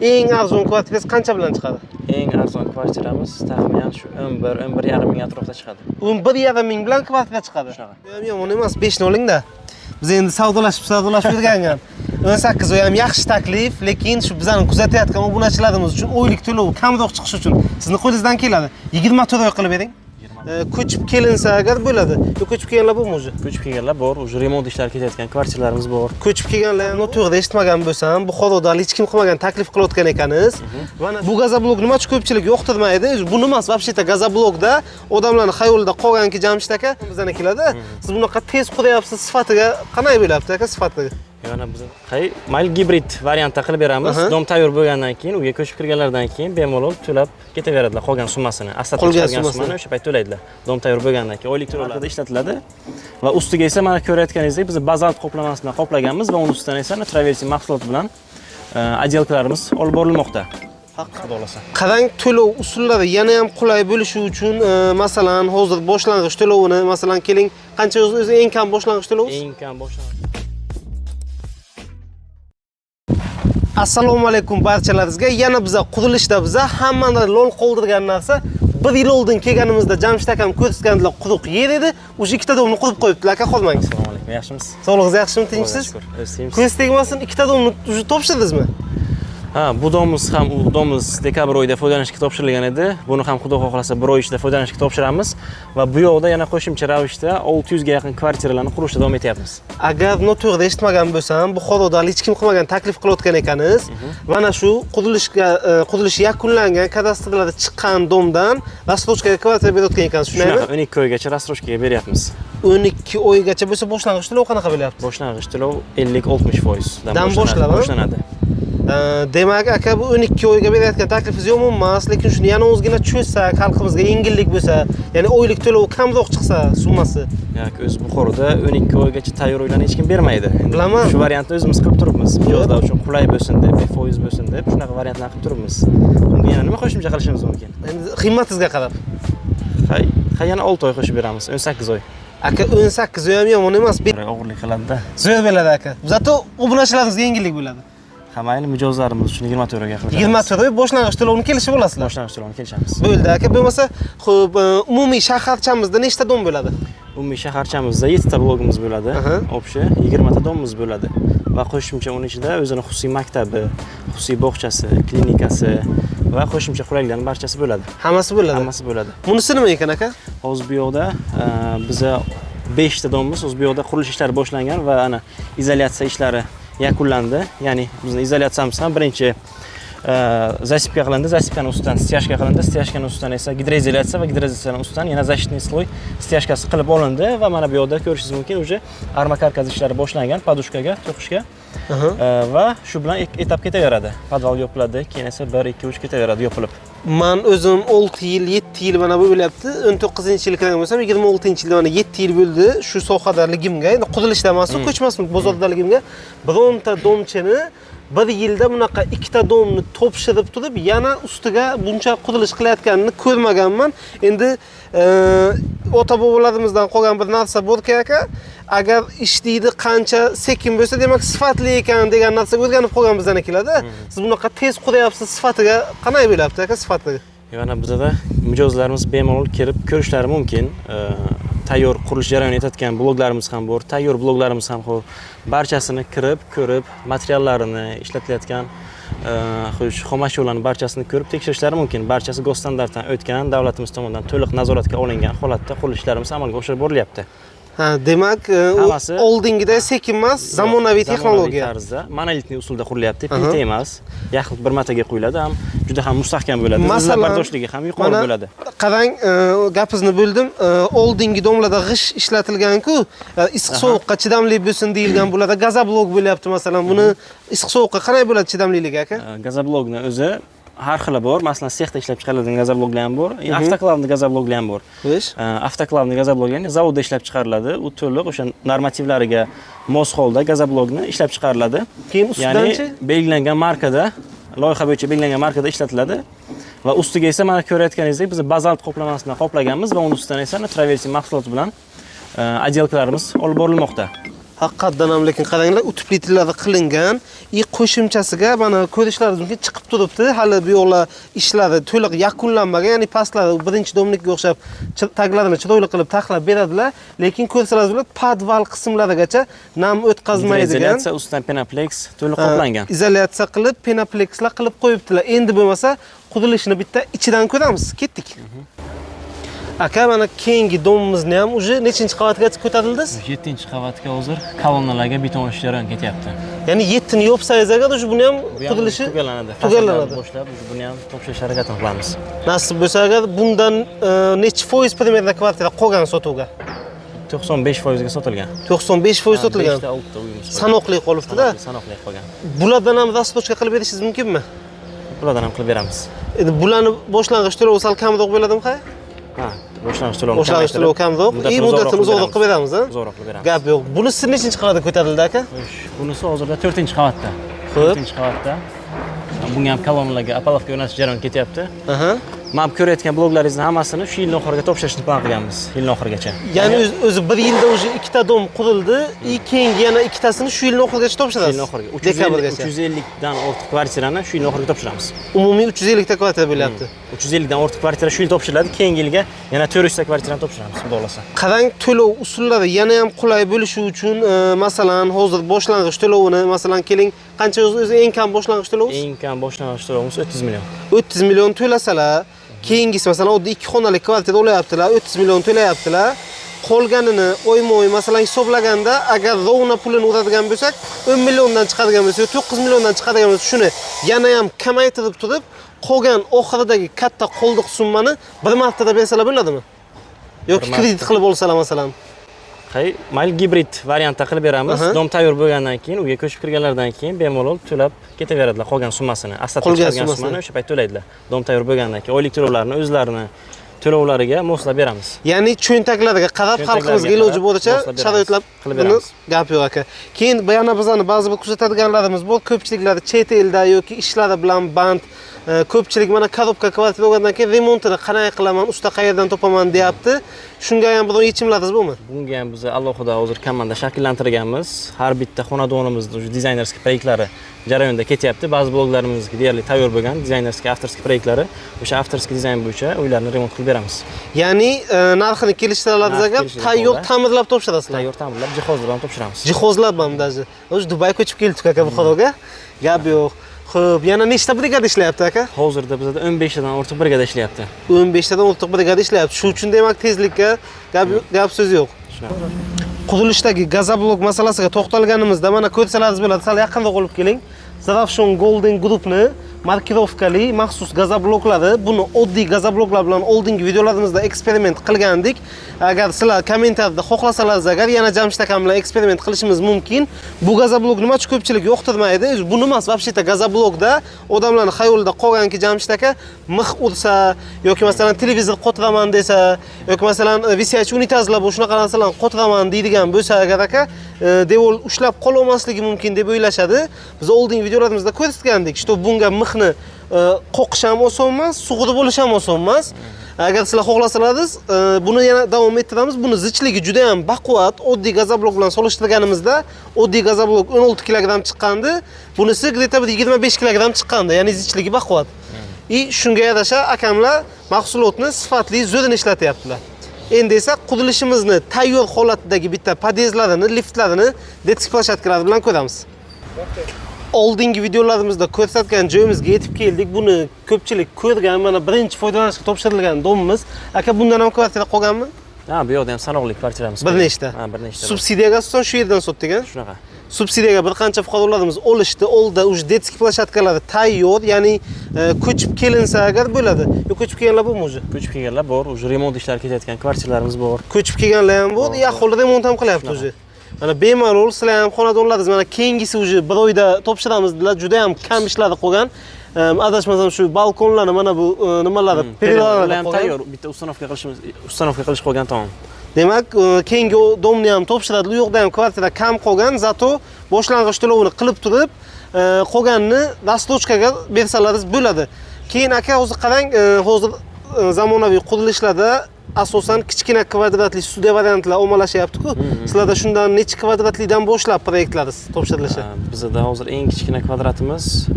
eng arzon kvartirasi qancha bilan chiqadi? Eng arzon kvartiramiz taxminan shu 11-11,5 ming atrofida chiqadi. 11,5 ming bilan kvartira chiqadi. Ham yomon emas, 5 ni oling-da. Biz endi savdolashib yurgangan. 18 ham yaxshi taklif, lekin shu bizani kuzatayotgan obunachilarimiz uchun oylik to'lov kamroq chiqishi uchun sizni qo'lingizdan keladi. 24 oy qilib bering. Ko'chib kelinsa agar bo'ladi. Ko'chib kelganlar bormi o'zi? Ko'chib kelganlar bor, o'zi remont ishlari ketayotgan kvartiralarimiz bor. Ko'chib kelganlar ham noto'g'ri eshitmagan bo'lsam, Buxoroda hech kim qilmagan taklif qilayotgan ekansiz. Mana bu gazoblok nima uchun ko'pchilik yoqtirmaydi? Bu nima emas, вообще-то gazoblokda odamlarning xayolida qolganki Jamshid aka bizdan keladi. Siz bunaqa tez quryapsiz, sifatiga qanday bo'lyapti aka sifatiga? Yana biz mayli gibrid variantda qilib beramiz. Dom tayyor bo'lgandan keyin, uyga ko'chib kirganlardan keyin bemalol to'lab ketaveradilar qolgan summasini. Asli chiqargan summani o'sha payt to'laydilar. Dom tayyor bo'lgandan keyin oylik to'lovlarda ishlatiladi. Va ustiga esa mana ko'rayotganingizdek biz bazalt qoplamasi bilan qoplaganmiz va uning ustidan esa traversi mahsulot bilan отделкаlarimiz olib borilmoqda. Xudo xolasa. Qarang, to'lov usullari yana ham qulay bo'lishi uchun, masalan, hozir boshlang'ich to'lovini, masalan, keling, qancha o'zi eng kam boshlang'ich to'lov? Eng kam boshlang'ich. Assalomu alaykum barchalaringizga. Yana biza qurilishda hammani lol qoldirgan narsa 1 yil oldin kelganimizda Jamshid akam ko'rsatgandilar, quruq yer edi. O'sha ikkita domni qurib qo'yibdilar, aka qolmangiz. Assalomu alaykum, yaxshimisiz? Sog'lig'ingiz yaxshimi, tinchsiz? Ko'z tegmasin, ikkita domni topshirdingizmi? Ha, bu domimiz ham u domimiz dekabr oyida foydalanishga topshirilgan edi. Buni ham Xudo xohlasa 1 oy ichida foydalanishga topshiramiz va bu yoqda yana qo'shimcha ravishda 600 ga yaqin kvartiralarni qurishda davom etyapmiz. Agar noto'g'ri eshitmagan bo'lsam, Buxoroda hech kim qilmagan taklif qilayotgan ekansiz. Mana shu qurilish yakunlangan kadastrlarda chiqqan domdan rastrojkaga kvartira berayotgan ekansiz, shunaymi? 12 oygacha rastrojkaga beryapmiz. 12 oygacha bo'lsa boshlang'ich to'lov qanaqa bo'lyapti? Boshlang'ich to'lov 50-60% dan boshlanadi. Demak, aka bu 12 oyga berayotgan taklifingiz yomon emas, lekin shuni yana o'zgina cho'zsak, xalqimizga yengillik bo'lsa, ya'ni oylik to'lov kamroq chiqsa summasi. Yo'q, o'z Buxoroda 12 oygacha tayyor uylarni hech kim bermaydi. Bilaman. Shu variantni o'zimiz qilib turibmiz. Mijozlar uchun qulay bo'lsin deb, foiz bo'lsin deb shunaqa variantlarni qilib turibmiz. Bunga yana nima qo'shimcha qilishimiz mumkin? Endi qiymatingizga qarab. Yana 6 oy qo'shib beramiz, 18 oy. Aka 18 oy ham yomon emas. Og'irlik qiladi-da. Zo'r bo'ladi aka. Zato obunachilaringizga yengillik bo'ladi. Ha, mayli mijozlarimiz uchun 24 oyga qilamiz. 24 oy boshlang'ich to'lovni kelishib olasizlar. Boshlang'ich to'lovni kelishamiz. Bo'ldi aka. Bo'lmasa, xo'p, umumiy shaharchamizda nechta dom bo'ladi? Umumiy shaharchamizda 7 ta blogimiz bo'ladi. Общий 20 ta domimiz bo'ladi. Va qo'shimcha uning ichida o'zining xususiy maktabi, xususiy bog'chasi, klinikasi va qo'shimcha qulayliklarning barchasi bo'ladi. Hammasi bo'ladi. Hammasi bo'ladi. Bunisi nima ekan aka? Hozir bu yoqda biza 5 ta domimiz, o'z bu yoqda qurilish ishlari boshlangan va ana izolyatsiya ishlari yakunlandi. Ya'ni bizning izolyatsiyamiz ham birinchi zasipka qilindi, zasipkaning ustidan stяжка qilindi, stяжкаning ustidan esa gidroizolyatsiya va gidroizolyatsiyaning ustidan yana защитный слой stяжкasi qilib olindi va mana bu yoqda ko'rishingiz mumkin, уже armakarkaz ishlari boshlangan, podushkaga, to'qishga. Va shu bilan etap ketaveradi. Podval yopiladi, keyin esa 1-2-3 ketaveradi yopilib. Men o'zim 6 yil, 7 yil mana bu bo'lyapti. 19-yil kirgan bo'lsam, 26-yilda mana 7 yil bo'ldi shu sohadaligimga, endi qurilishda emas, ko'chmasmi, bozordaligimga bironta domchini 1 yilda bunaqa ikkita domni topshirib turib, yana ustiga buncha qurilish qilayotganini ko'rmaganman. Endi ota-bobolarimizdan qolgan bir narsa borki aka, agar ishlaydi qancha sekin bo'lsa, demak sifatli ekan degan narsaga o'rganib qolgan bizdan keladi. Siz bunaqa tez quryapsiz, sifatiga qanday bo'lyapti aka sifatiga? Yana bizda mijozlarimiz bemalol kirib ko'rishlari mumkin. Tayyor qurilish jarayoni etayotgan bloglarimiz ham bor, tayyor bloglarimiz ham bor. Barchasini kirib, ko'rib, materiallarini, ishlatilayotgan xomashyolarning barchasini ko'rib tekshirishlari mumkin. Barchasi gos standartdan o'tgan, davlatimiz tomonidan to'liq nazoratga olingan holatda qurilishlarimiz amalga oshirib borilyapti. Ha, demak, oldingida sekin emas, zamonaviy texnologiya tarzda, monolitniy usulda qurilyapti, plita emas. Yaxlit bir martaga qo'yiladi, ham juda ham mustahkam bo'ladi. Masalan, bardoshligi ham yuqori bo'ladi. Qarang, gapizni bo'ldim. Oldingi domlarda g'ish ishlatilgan-ku, issiq sovuqqa chidamli bo'lsin deyilgan bo'ladi. Gazoblok bo'lyapti masalan. Buni issiq sovuqqa qanday bo'ladi chidamliligi aka? Gazoblokni o'zi har xili bor. Masalan, sexda ishlab chiqariladigan gazobloklar ham bor. Avtoklavni gazobloklar ham bor. Avtoklavni gazobloklar zavodda ishlab chiqariladi. U to'liq o'sha normativlariga mos holda gazoblokni ishlab chiqariladi. Keyin ustidanchi belgilangan markada, loyiha bo'yicha belgilangan markada ishlatiladi. Va ustiga esa mana ko'rayotganingizdek biz bazalt qoplamasini bilan qoplaganmiz va uning ustidan esa traversi mahsuloti bilan отделкаlarimiz olib borilmoqda. Haqiqatdan ham lekin qaranglar, o'tib plitalarda qilingan. Qo'shimchasiga mana ko'rishlaringiz mumkin chiqib turibdi. Hali bu yo'qlar ishlari to'liq yakunlanmagan, ya'ni pastlari birinchi domnikka o'xshab taglarini chiroyli qilib taxlab beradilar, lekin ko'rsalaringiz bo'ladi, podval qismlarigacha nam o'tkazmaydigan. Izolyatsiya ustidan Penaplex to'liq qoplangan. Izolyatsiya qilib, Penaplexlar qilib qo'yibdilar. Endi bo'lmasa, qurilishini bitta ichidan ko'ramiz. Ketdik. Aka, mana keyingi domimizni ham uje nechinchi qavatgacha ko'tarildingiz? 7-qavatga hozir kolonnalarga beton ish jarayoni ketyapti. Ya'ni 7ni yopsangiz agar buni ham qurilishi tugallanadi. Boshlab buni ham topshirish harakatini qilamiz. Nasib bo'lsa agar bundan necha foiz primerda kvartira qolgan sotuvga? 95% ga sotilgan. 95% sotilgan. Sanoqli qolibdi-da. Sanoqli qolgan. Bulardan ham rastochka qilib berishingiz mumkinmi? Bulardan ham qilib beramiz. Endi bularni boshlang'ich to'lovi sal kamroq bo'ladimi, ha? Ha, boshlang'ich to'lov kamroq. Muddatini uzoqroq qilib beramiz, ha? Uzoqroq qilib beramiz. Gap yo'q. Bunisi nechinchi qavatga ko'tarildi, aka? Bunisi hozirda 4-qavatda. 4-qavatda. Bunga ham kolonnalarga, apalovga o'rnatish jarayoni ketyapti. Aha. Men ko'rayotgan bloglaringizni hammasini shu yil oxiriga topshirishni plan qilganmiz, yil oxirigacha. Ya'ni o'zi bir yilda o'zi ikkita dom qurildi, keyingi yana ikkitasini shu yil oxirigacha topshirasiz. Yil oxiriga 350 dan ortiq kvartirani shu yil oxiriga topshiramiz. Umumiy 350 ta kvartira bo'lyapti. 350 dan ortiq kvartira shu yil topshiriladi, keyingi yilga yana 400 ta kvartirani topshiramiz, xudo xolasa. Qarang, to'lov usullari yana ham qulay bo'lishi uchun, masalan, hozir boshlang'ich to'lovini, masalan, keling, qancha o'zi eng kam boshlang'ich to'lovimiz? Eng kam boshlang'ich to'lovimiz 30 million. 30 million to'lasalar, keyingisi masalan oddiy 2 xonali kvartira olyaptilar, 30 million to'layaptilar. Qolganini oyma-oy masalan hisoblaganda, agar rovna pulini uradigan bo'lsak, 10 milliondan chiqadigan bo'lsa, 9 milliondan chiqadigan bo'lsa, shuni yana ham kamaytirib turib, qolgan oxiridagi katta qoldiq summani bir martada bersalar bo'ladimi? Yoki kredit qilib olsalar masalan. Mayli gibrid variantda qilib beramiz. Dom tayyor bo'lgandan keyin, uyga ko'chib kirganlardan keyin bemalol to'lab ketaveradilar qolgan summasini. Aslatga chiqargan summani o'sha payt to'laydilar. Dom tayyor bo'lgandan keyin oylik to'lovlarini o'zlarini to'lovlariga moslab beramiz. Ya'ni cho'ntaklariga qarab xalqimizga iloji boricha sharoitlar qilib beramiz. Gap yo'q aka. Keyin yana bizlarni ba'zi bir kuzatadiganlarimiz bor, ko'pchiliklari chet elda yoki ishlari bilan band, ko'pchilik mana korobka kvartira olgandan keyin remontini qanday qilaman, usta qayerdan topaman deyapti. Shunga ham biror yechimlaringiz bormi? Bunga ham biz alohida hozir komanda shakllantirganmiz. Har bitta xonadonimizning dizaynerskiy proyektlari jarayonda ketyapti. Ba'zi bloglarimizga deyarli tayyor bo'lgan dizaynerskiy avtorskiy proyektlari, o'sha avtorskiy dizayn bo'yicha uylarni remont qilib beramiz. Ya'ni narxini kelishtirasiz agar tayyor ta'mirlab topshirasizlar. Tayyor ta'mirlab, jihozlar bilan topshiramiz. Jihozlab ham даже. O'zi Dubayga ko'chib keldik aka Buxoroga. Gap yo'q. Xo'p, yana nechta brigada ishlayapti aka? Hozirda bizda 15 tadan ortiq brigada ishlayapti. 15 tadan ortiq brigada ishlayapti. Shu uchun demak tezlikka gap so'z yo'q. Qurilishdagi gazoblok masalasiga to'xtalganimizda mana ko'rsalaringiz bo'ladi. Sal yaqinroq olib keling. Zarafshon Golden Group'ni markirovkali maxsus gazobloklari, buni oddiy gazobloqlar bilan oldingi videolarimizda eksperiment qilgandik. Agar sizlar kommentariyada xohlasalaringiz, agar yana Jamshid akam bilan eksperiment qilishimiz mumkin. Bu gazoblok nima uchun ko'pchilik yoqtirmaydi? Buni emas, vobsheta gazoblokda odamlarning xayolida qolganki Jamshid aka mix ursa yoki masalan televizor qotiraman desa, yoki masalan visyachi unitazlar bu shunaqa narsalarni qotiraman deydigan bo'lsa agar aka, devor ushlab qola olmasligi mumkin deb o'ylashadi. Biz oldingi videolarimizda ko'rsatgandik, что bunga mixni qoqish ham oson emas, sug'urib bo'lish ham oson emas. Agar sizlar xohlasalaringiz, buni yana davom ettiramiz. Buni zichligi juda ham baquvvat. Oddiy gazoblok bilan solishtirganimizda oddiy gazoblok 16 kilogramm chiqqandi. Bunisi где-то 25 kilogramm chiqqandi. Ya'ni zichligi baquvvat. Shunga yarasha akamlar mahsulotni sifatli zo'rini ishlatyaptilar. Endi esa qurilishimizni tayyor holatdagi bitta podyezdlarini, liftlarini detsk plashadkalari bilan ko'ramiz. Oldingi videolarimizda ko'rsatgan joyimizga yetib keldik. Buni ko'pchilik ko'rgan, mana birinchi foydalanishga topshirilgan domimiz. Aka, bundan ham kvartira qolganmi? Ha, bu yerda ham sanoqli kvartiramiz. Bir nechta. Ha, bir nechta. Subsidiyaga asosan shu yerdan sotdik-a? Shunaqa. Subsidiyaga bir qancha fuqarolarimiz olishdi. Oldi, uj detsk plashadkalari tayyor, ya'ni ko'chib kelinsa agar bo'ladi. Yo'q, ko'chib kelganlar bormi o'zi? Ko'chib kelganlar bor, uj remont ishlari ketayotgan kvartiralarimiz bor. Ko'chib kelganlar ham bor, aholi remont ham qilyapti o'zi. Mana bemalol sizlar ham xonadonlaringiz mana keyingisi o'zi bir oyda topshiramiz dedilar. Juda ham kam ishlari qolgan. Adashmasam shu balkonlarni mana bu nimalari, perilarni ham tayyor, bitta ustanovka qilish qolgan tamom. Demak, keyingi domni ham topshiradilar. U yoqda ham kvartira kam qolgan, zato boshlang'ich to'lovini qilib turib, qolganini rastochkaga bersalaringiz bo'ladi. Keyin aka hozir qarang, hozir zamonaviy qurilishlarda asosan kichkina kvadratli studiya variantlar ommalashyapti-ku. Sizlarda shundan necha kvadratlikdan boshlab proyektlaringiz topshirilishi? Bizda hozir eng kichkina kvadratimiz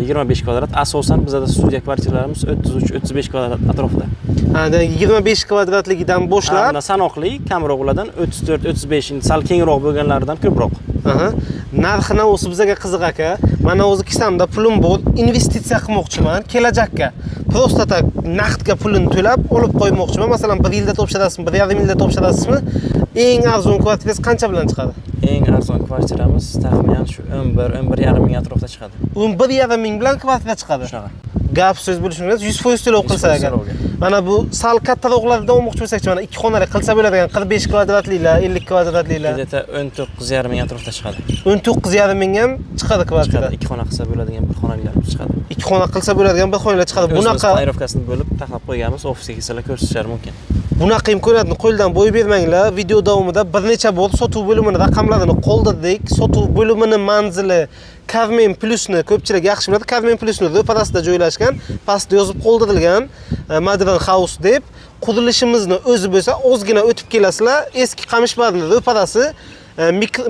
25 kvadrat. Asosan bizda studiya kvartiralarimiz 33-35 kvadrat atrofida. Ha, 25 kvadratligidan boshlab sanoqli kamroqlardan 34-35, sal kengroq bo'lganlaridan ko'proq. Aha. Narxini o'zi bizga qiziq aka. Mana o'zi kisamda pulim bor, investitsiya qilmoqchiman kelajakka. Prosta tak naqdga pulini to'lab olib qo'ymoqchiman. Masalan, 1 yilda topshirasizmi, 1,5 yilda topshirasizmi? Eng arzon kvartirangiz qancha bilan chiqadi? Eng arzon kvartiramiz taxminan shu 11-11,5 ming atrofida chiqadi. 11,5 ming bilan kvartira chiqadi. Shunaqa. Gap so'z bo'lishimiz 100% to'lov qilsa agar. Mana bu sal kattaroqlarda olmoqchi bo'lsak, mana 2 xonali qilsa bo'ladigan 45 kvadratliklar, 50 kvadratliklar. Bitta 19,5 ming atrofida chiqadi. 19,5 ming ham chiqadi kvartira. 2 xona qilsa bo'ladigan bir xonalar chiqadi. 2 xona qilsa bo'ladigan bir xonalar chiqadi. Bunaqa planirovkasini bo'lib taxlab qo'yganmiz, ofisga kelsalar ko'rsatishlari mumkin. Bunaqa imkoniyatni qo'ldan boy bermanglar. Video davomida bir necha bor sotuv bo'limini raqamlarini qoldirdik. Sotuv bo'limining manzili Kavmen Plusni ko'pchilik yaxshi biladi. Kavmen Plusni ro'parasida joylashgan, pastda yozib qoldirilgan Modern House deb. Qurilishimizni o'zi bo'lsa ozgina o'tib kelasizlar. Eski Qamishbarli ro'parasi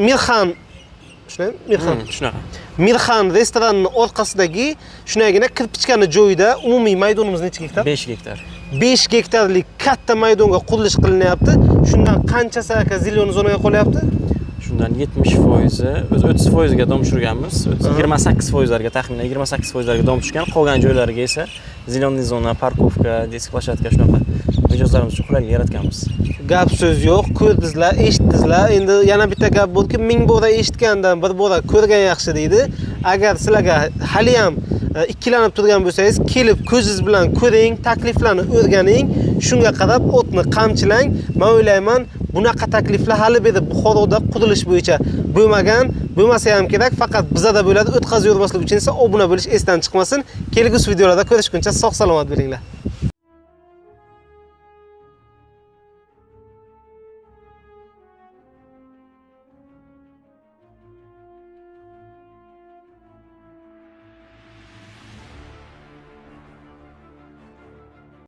Mirxan shunaqa. Mirxan restoranining orqasidagi shunagina kirpichkani joyida umumiy maydonimiz necha gektar? 5 gektar. 5 gektarlik katta maydonga qurilish qilinyapti. Shundan qanchasi aka zilyon zonaga qolyapti? Shundan 70%, o'zi 30% ga dom tushirganmiz. 28% larga taxminan 28% larga dom tushgan. Qolgan joylariga esa zilonli zona, parkovka, disk plashatka shunaqa mijozlarimiz uchun qulaylik yaratganmiz. Gap so'z yo'q, ko'rdingizlar, eshitdingizlar. Endi yana bitta gap borki, 1000 bora eshitgandan bir bora ko'rgan yaxshi deydi. Agar sizlarga hali ham ikkilanib turgan bo'lsangiz, kelib ko'zingiz bilan ko'ring, takliflarni o'rganing, shunga qarab o'tni qamchilang. Men o'ylayman, bunaqa takliflar hali beri Buxoroda qurilish bo'yicha bo'lmasa ham kerak, faqat bizada bo'ladi. O'tkazib yurmaslik uchun esa obuna bo'lish esdan chiqmasin. Kelgusi videolarda ko'rishguncha sog' salomat bo'linglar.